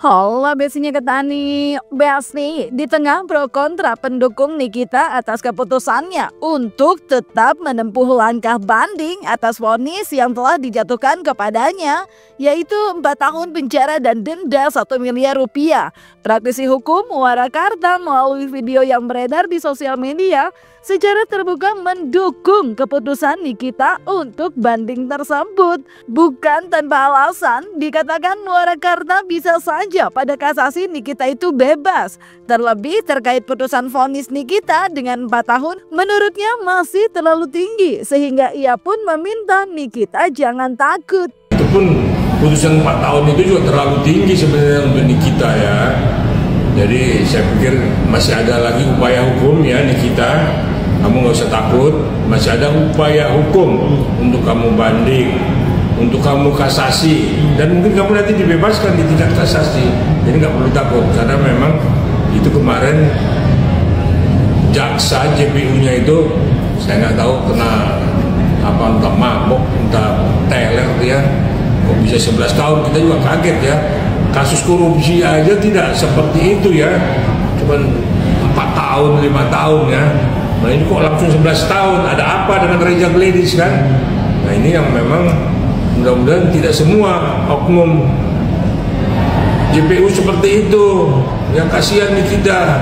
Halo besinya Ketani, Besti di tengah pro kontra pendukung Nikita atas keputusannya untuk tetap menempuh langkah banding atas vonis yang telah dijatuhkan kepadanya, yaitu 4 tahun penjara dan denda 1 miliar rupiah. Praktisi hukum Warakarta melalui video yang beredar di sosial media secara terbuka mendukung keputusan Nikita untuk banding tersebut. Bukan tanpa alasan, dikatakan Warakarta bisa saja pada kasasi Nikita itu bebas. Terlebih terkait putusan vonis Nikita dengan 4 tahun menurutnya masih terlalu tinggi, sehingga ia pun meminta Nikita jangan takut. Itu pun putusan 4 tahun itu juga terlalu tinggi sebenarnya untuk Nikita ya. Jadi saya pikir masih ada lagi upaya hukum ya Nikita. Kamu nggak usah takut, masih ada upaya hukum untuk kamu banding, untuk kamu kasasi, dan mungkin kamu nanti dibebaskan di tingkat kasasi. Jadi nggak perlu takut, karena memang itu kemarin jaksa JPU-nya itu saya nggak tahu kena apa, entah mabok, entah teler dia, kok bisa 11 tahun. Kita juga kaget ya, kasus korupsi aja tidak seperti itu ya, cuman 4 tahun, 5 tahun ya. Nah ini kok langsung 11 tahun, ada apa dengan Reza Gledis kan? Nah ini yang memang mudah-mudahan tidak semua oknum JPU seperti itu. Yang kasihan di kita,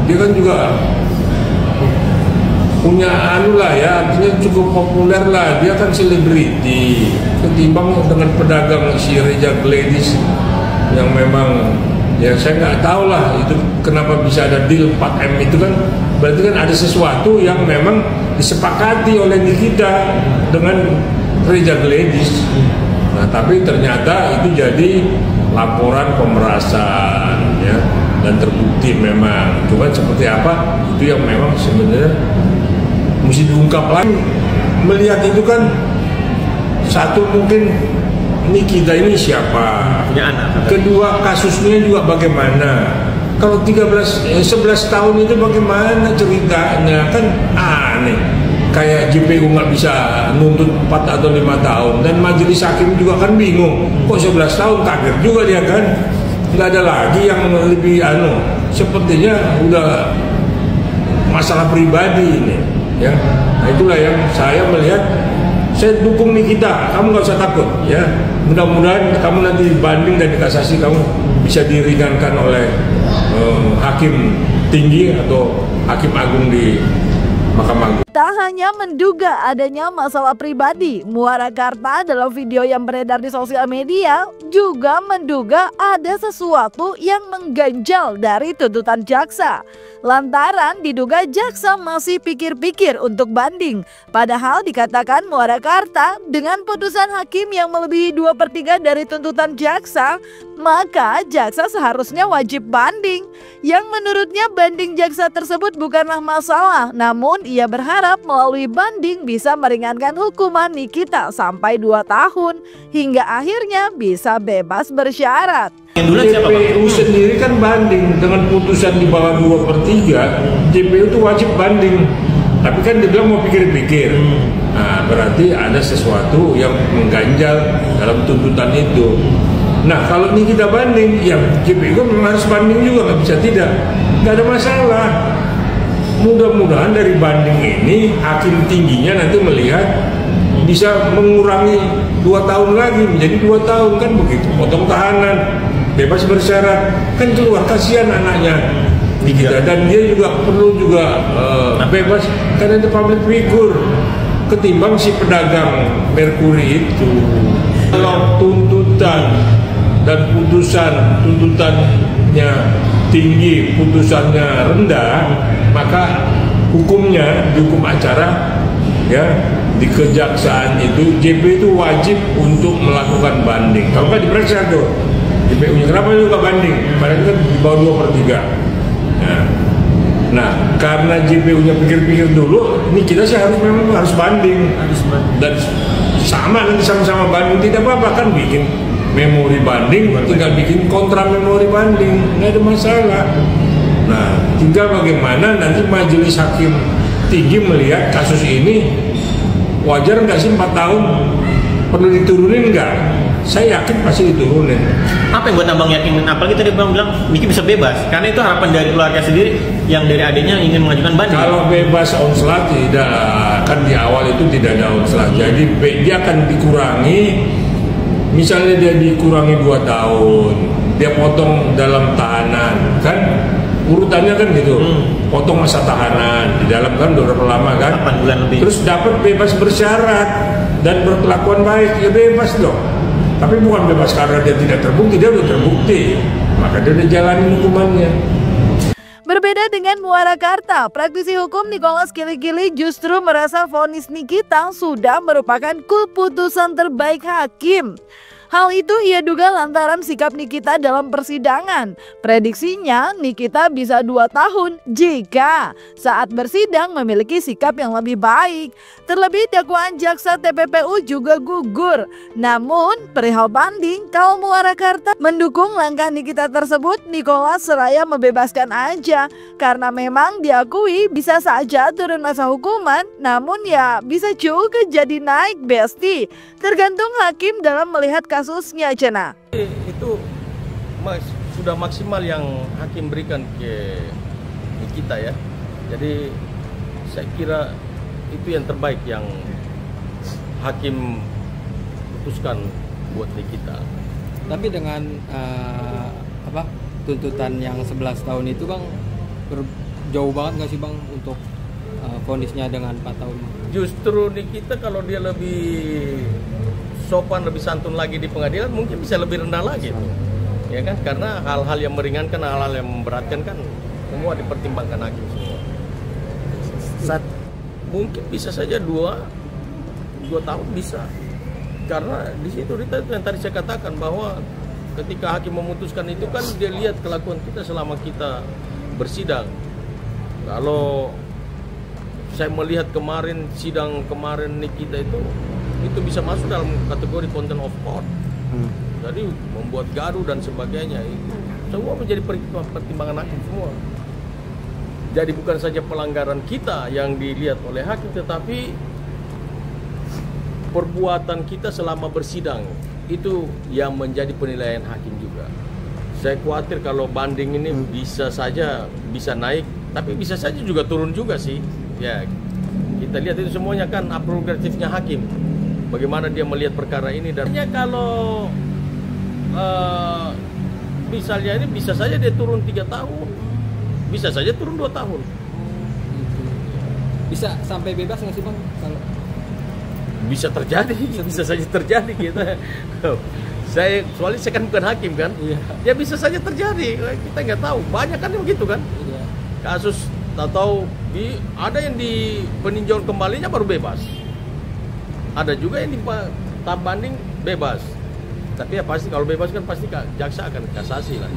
dia kan juga punya anu lah ya, artinya cukup populer lah, dia kan selebriti. Ketimbang dengan pedagang si Reza Gledis yang memang ya saya nggak tahu lah itu kenapa bisa ada deal 4M itu kan, berarti kan ada sesuatu yang memang disepakati oleh Nikita dengan Reza Gledis. Nah tapi ternyata itu jadi laporan pemerasan ya, dan terbukti memang. Cuman seperti apa itu yang memang sebenarnya mesti diungkap lagi. Melihat itu kan satu mungkin Nikita ini siapa, punya anak. Kedua kasusnya juga bagaimana. Kalau 11 tahun itu bagaimana ceritanya, kan aneh. Kayak JPU nggak bisa nuntut 4 atau 5 tahun, dan majelis hakim juga kan bingung. Kok 11 tahun, kaget juga dia kan. Nggak ada lagi yang lebih sepertinya udah masalah pribadi ini ya. Nah itulah yang saya melihat. Saya dukung Nikita, kamu nggak usah takut ya. Mudah-mudahan kamu nanti banding dan dikasasi, kamu bisa diringankan oleh hakim tinggi atau hakim agung di Mahkamah Agung. Tak hanya menduga adanya masalah pribadi, Warakarta dalam video yang beredar di sosial media juga menduga ada sesuatu yang mengganjal dari tuntutan jaksa. Lantaran diduga jaksa masih pikir-pikir untuk banding. Padahal dikatakan Warakarta dengan putusan hakim yang melebihi 2/3 dari tuntutan jaksa, maka jaksa seharusnya wajib banding. Yang menurutnya banding jaksa tersebut bukanlah masalah, namun ia berharap melalui banding bisa meringankan hukuman Nikita sampai 2 tahun hingga akhirnya bisa bebas bersyarat. JPU sendiri kan banding dengan putusan di bawah 2/3, JPU itu wajib banding. Tapi kan dia bilang mau pikir-pikir. Nah berarti ada sesuatu yang mengganjal dalam tuntutan itu. Nah kalau ini kita banding, ya JPU kan memang harus banding juga, nggak bisa tidak. Nggak ada masalah. Mudah-mudahan dari banding ini hakim tingginya nanti melihat bisa mengurangi 2 tahun lagi menjadi 2 tahun kan begitu. Potong tahanan, bebas bersyarat, kan keluar, kasihan anaknya Nikita. Dan dia juga perlu juga bebas karena itu public figure, ketimbang si pedagang Merkuri itu. Kalau tuntutan dan tuntutannya tinggi, putusannya rendah, maka hukumnya di hukum acara ya di kejaksaan itu JPU itu wajib untuk melakukan banding. Kalau nggak diperiksa tuh JPU-nya, kenapa juga banding? Padahal kan di bawah 2/3. Nah karena JPU-nya pikir-pikir dulu, ini kita sih memang harus banding. Dan sama nanti sama-sama banding, tidak apa-apa kan, bikin memori banding, tinggal bikin kontra memori banding, nggak ada masalah. Nah tinggal bagaimana nanti majelis hakim tinggi melihat kasus ini wajar nggak sih 4 tahun, perlu diturunin nggak saya yakin pasti diturunin. Apa yang buat abang yakin? Apalagi tadi abang bilang Niki bisa bebas, karena itu harapan dari keluarga sendiri yang dari adiknya ingin mengajukan banding. Kalau bebas onslat tidak, kan di awal itu tidak ada onslat, jadi dia akan dikurangi. Misalnya dia dikurangi 2 tahun, dia potong dalam tahanan, kan urutannya kan gitu, potong masa tahanan di dalam kan berapa lama kan, 8 bulan lebih. Terus dapat bebas bersyarat dan berkelakuan baik, ya bebas dong. Tapi bukan bebas karena dia tidak terbukti, dia udah terbukti, maka dia udah jalanin hukumannya. Berbeda dengan Muarakarta, praktisi hukum Nicholas Kili-Kili justru merasa vonis Nikita sudah merupakan keputusan terbaik hakim. Hal itu ia duga lantaran sikap Nikita dalam persidangan. Prediksinya Nikita bisa 2 tahun jika saat bersidang memiliki sikap yang lebih baik. Terlebih dakwaan jaksa TPPU juga gugur. Namun perihal banding, kaum Muarakarta mendukung langkah Nikita tersebut. Nicholas seraya membebaskan aja karena memang diakui bisa saja turun masa hukuman, namun ya bisa juga jadi naik, Besti. Tergantung hakim dalam melihat kasusnya, Cena. Itu sudah maksimal yang hakim berikan ke kita ya. Jadi saya kira itu yang terbaik yang hakim putuskan buat kita. Tapi dengan tuntutan yang 11 tahun itu Bang, jauh banget nggak sih Bang untuk vonisnya dengan 4 tahun? Justru di kita kalau dia lebih sopan, lebih santun lagi di pengadilan mungkin bisa lebih rendah lagi tuh. Ya kan, karena hal-hal yang meringankan, hal-hal yang memberatkan kan semua dipertimbangkan hakim semua. Mungkin bisa saja 2 tahun bisa. Karena di situ yang tadi saya katakan bahwa ketika hakim memutuskan itu kan dia lihat kelakuan kita selama kita bersidang. Kalau saya melihat kemarin sidang kemarin Nikita itu bisa masuk dalam kategori contempt of court. Jadi membuat gaduh dan sebagainya, itu semua menjadi pertimbangan hakim semua. Jadi bukan saja pelanggaran kita yang dilihat oleh hakim, tetapi perbuatan kita selama bersidang itu yang menjadi penilaian hakim juga. Saya khawatir kalau banding ini bisa saja bisa naik, tapi bisa saja juga turun juga sih. Ya, kita lihat itu semuanya kan prerogatifnya hakim. Bagaimana dia melihat perkara ini, dan kalau misalnya ini bisa saja dia turun 3 tahun, bisa saja turun 2 tahun. Bisa sampai bebas nggak sih Bang? Kalau bisa terjadi, bisa saja terjadi gitu. Soalnya saya kan bukan hakim kan, ya bisa saja terjadi, kita nggak tahu. Banyak kan yang begitu kan, kasus tahu ada yang di peninjauan kembalinya baru bebas, ada juga yang di tahap banding bebas. Tapi ya pasti kalau bebas kan pasti jaksa akan kasasi lah.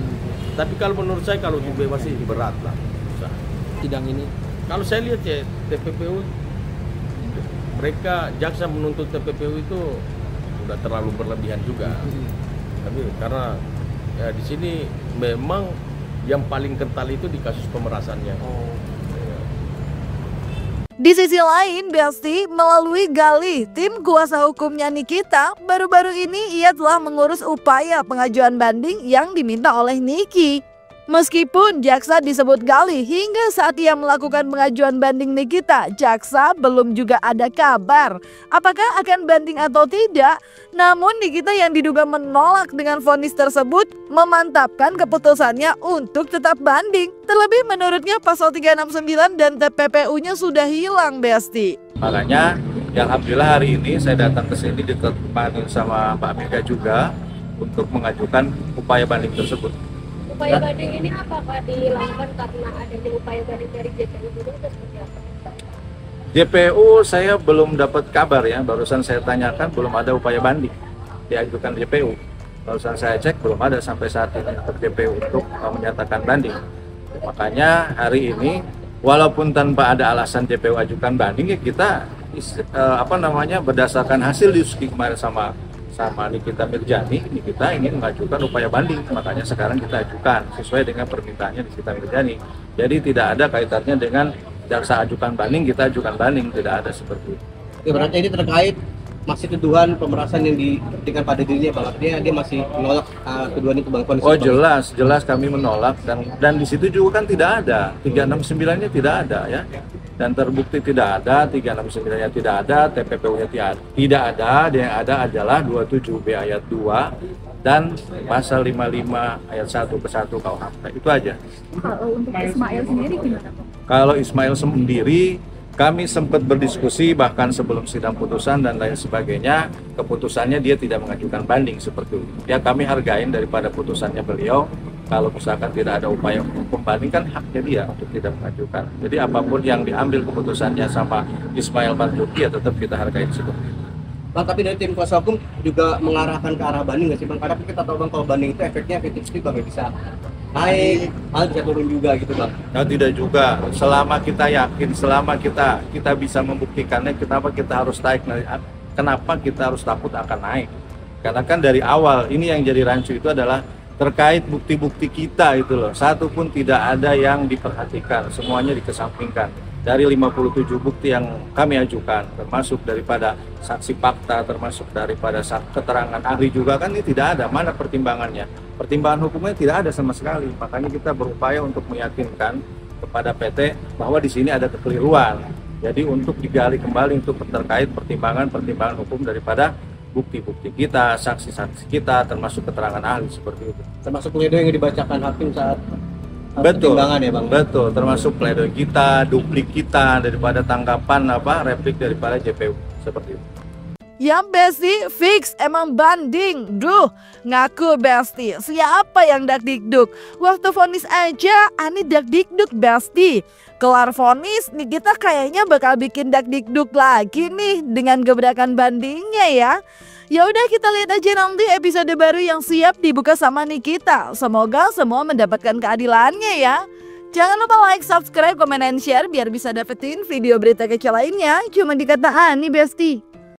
Tapi kalau menurut saya kalau bebas sih berat lah. sidang ini, kalau saya lihat ya TPPU, mereka jaksa menuntut TPPU itu udah terlalu berlebihan juga. Tapi karena ya di sini memang yang paling kental itu di kasus pemerasannya. Di sisi lain, Besti melalui Galih, tim kuasa hukumnya Nikita, baru-baru ini ia telah mengurus upaya pengajuan banding yang diminta oleh Niki. Meskipun jaksa disebut Galih, hingga saat ia melakukan pengajuan banding Nikita, jaksa belum juga ada kabar apakah akan banding atau tidak. Namun Nikita yang diduga menolak dengan vonis tersebut memantapkan keputusannya untuk tetap banding. Terlebih menurutnya pasal 369 dan TPPU-nya sudah hilang, Besti. Makanya ya alhamdulillah hari ini saya datang ke sini ditemani sama Mbak Mega juga untuk mengajukan upaya banding tersebut. Upaya banding ini apakah dilakukan karena adanya upaya banding dari JPU juga atau seperti apa? JPU saya belum dapat kabar ya, barusan saya tanyakan belum ada upaya banding diajukan JPU. Barusan saya cek belum ada sampai saat ini untuk JPU untuk menyatakan banding. Makanya hari ini walaupun tanpa ada alasan JPU ajukan banding ya kita berdasarkan hasil diskusi kemarin sama Nikita Mirjani, kita ingin mengajukan upaya banding, makanya sekarang kita ajukan sesuai dengan permintaannya Nikita Mirjani. Jadi tidak ada kaitannya dengan jaksa ajukan banding, kita ajukan banding, tidak ada seperti itu. Ya, berarti ini terkait masih tuduhan pemerasan yang diberikan pada dirinya Bang. Artinya dia masih menolak tuduhan itu Bang. Oh jelas kami menolak dan di situ juga kan tidak ada 369-nya tidak ada ya. Dan terbukti tidak ada, 369-nya tidak ada, TPPU-nya tidak ada, yang ada adalah 27B ayat 2 dan pasal 55 ayat 1 ke 1 KUHP. Itu aja. Kalau untuk Ismail sendiri gimana? Kalau Ismail sendiri, kami sempat berdiskusi bahkan sebelum sidang putusan dan lain sebagainya, keputusannya dia tidak mengajukan banding seperti itu. Ya kami hargain daripada putusannya beliau. Kalau misalkan tidak ada upaya hukum banding kan haknya dia untuk tidak mengajukan. Jadi apapun yang diambil keputusannya sama Ismail Marzuki ya tetap kita hargai seperti itu. Bang, tapi dari tim kuasa hukum juga mengarahkan ke arah banding nggak sih Bang? Karena kita tahu Bang kalau banding itu efeknya efektif Bang, bisa naik, malah bisa turun juga gitu Bang. Nah tidak juga, selama kita yakin, selama kita bisa membuktikannya, kenapa kita harus naik, kenapa kita harus takut akan naik? Karena kan dari awal ini yang jadi rancu itu adalah terkait bukti-bukti kita itu loh, satu pun tidak ada yang diperhatikan, semuanya dikesampingkan. Dari 57 bukti yang kami ajukan, termasuk daripada saksi fakta, termasuk daripada keterangan ahli juga kan ini tidak ada, mana pertimbangannya? Pertimbangan hukumnya tidak ada sama sekali, makanya kita berupaya untuk meyakinkan kepada PT bahwa di sini ada kekeliruan. Jadi untuk digali kembali untuk terkait pertimbangan hukum daripada bukti-bukti kita, saksi-saksi kita, termasuk keterangan ahli seperti itu. Termasuk pledoi yang dibacakan hakim saat betul, pertimbangan ya Bang? Betul, termasuk pledoi kita, duplik kita, daripada tanggapan replik daripada JPU, seperti itu. Yang Besti fix emang banding. Duh, ngaku Besti, siapa yang dakdikduk? Waktu vonis aja, ani dakdikduk Besti. Kelar vonis, nih kita kayaknya bakal bikin dakdikduk lagi nih dengan gebrakan bandingnya ya. Ya udah kita lihat aja nanti episode baru yang siap dibuka sama Nikita. Semoga semua mendapatkan keadilannya ya. Jangan lupa like, subscribe, komen, dan share biar bisa dapetin video berita kece lainnya cuma di Kata Ani Besti.